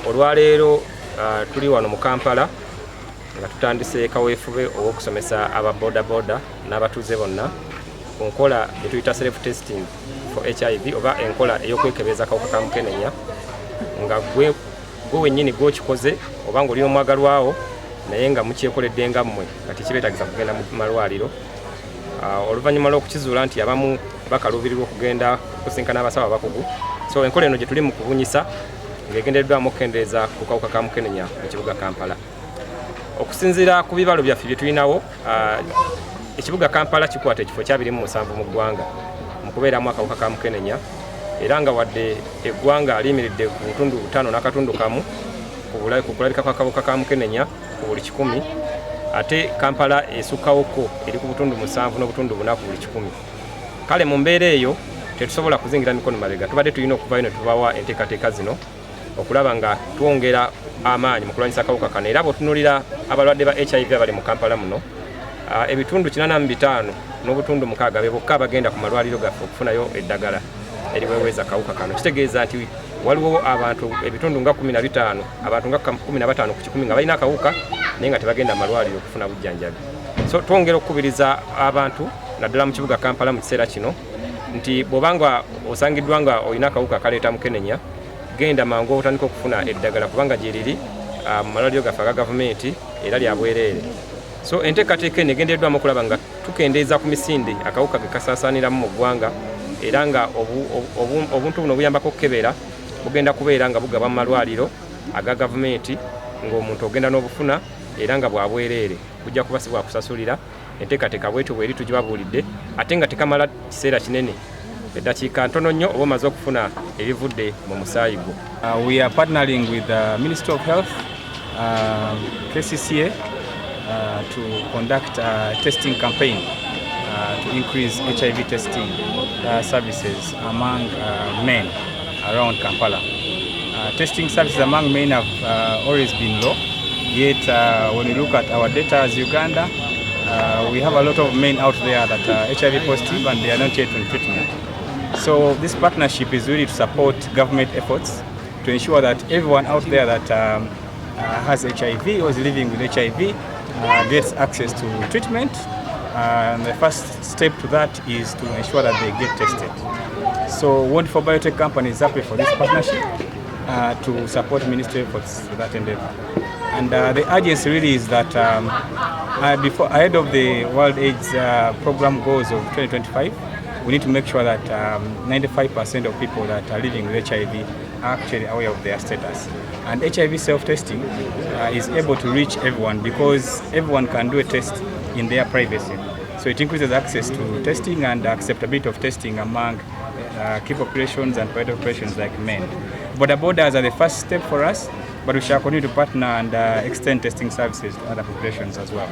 olwaleero tuli wano mu Kampala nga tutandise kaweefube ow'okusomesa aba boda n'abatuuze bonna ku nkola etuyita self testing for HIV oba enkola ey'okwekebeza akawuka ka mukenenya nga gwe wennyini gw'okikoze oba ng'olina omwagalwawo naye nga mukyekoledde nga mmwe kati kibeetagiza kugenda mu malwaliro. Oluvannyuma lw'okukizuula nti abamu bakaluubirirwa okugenda kusinkana abasawo abakugu, so enkola eno gye tuli mu kubunyisa ng'egendereddwamu okukendeeza ku kawuka ka mukenenya mu kibuga Kampala. Okusinziira ku bibalo byaffe bye tulinawo, ekibuga Kampala kikwata ekifo kya 27 mu ggwanga mu kubeeramu akawuka ka mukenenya, era nga wadde eggwanga liyimiridde ku butundu 5 n'akatundu kamu ku kulabika kw'akawuka ka mukenenya ku buli 100, ate Kampala esukkawoko eri ku butundu 7 n'obutundu 4 ku buli 100. Kale mu mbeera eyo tetusobola kuzingira mikono mabega, tubadde tulina okuvayo ne tubawa enteekateeka zino okulaba nga twongera amaanyi mu kulwanyisa akawuka kano. Era bw'otunuulira abalwadde ba HIV abali mu Kampala muno, ebitundu 85 n'obutundu 6 be bokka bagenda ku malwaliro gaffe okufunayo eddagala eriweweeza akawuka kano. Kitegeeza nti waliwo abantu ebitundu nga 15, abantu nga 15 ku 100 nga balina akawuka naye nga tebagenda malwaliro okufuna bujjanjabi. So twongera okukubiriza abantu naddala mu kibuga Kampala mu kiseera kino nti bw'obanga osangiddwa nga olina akawuka kaleeta mukenenya, genda mangu otandika okufuna eddagala kubanga gye liri mu malwaliro gaffe aga gavumenti era lya bwereere. So enteekateeka eno egendereddwamu okulaba nga tukendeeza ku misinde akawuka ge kasaasaaniramu mu ggwanga, era nga obuntu buno obuyambako okukebera bugenda kubeera nga bugaba mu malwaliro aga gavumenti ng'omuntu ogenda n'obufuna era nga bwa bwereere, bujja kuba si bwa kusasulira. Enteekateeka bwetyo bweri tugibabuulidde ate nga tekamala kiseera kinene, eddakiika ntono nnyo oba omaze okufuna ebivudde mu musaayi gwo. We are partnering with the Ministry of Health, KCCA, to conduct a testing campaign to increase HIV testing services among men around Kampala. Testing services among men have always been low, yet when you look at our data as Uganda, we have a lot of men out there that are HIV positive and they are not yet on treatment. So this partnership is really to support government efforts to ensure that everyone out there that has HIV or is living with HIV gets access to treatment. And the first step to that is to ensure that they get tested. So Wonderful Biotech Company is happy for this partnership to support ministry efforts to that endeavor. And the urgency really is that ahead of the World AIDS Program goals of 2025, we need to make sure that 95% of people that are living with HIV are actually aware of their status. And HIV self-testing is able to reach everyone because everyone can do a test in their privacy. So it increases access to testing and acceptability of testing among key populations and private populations like men. Bodas are the first step for us, but we shall continue to partner and extend testing services to other populations as well.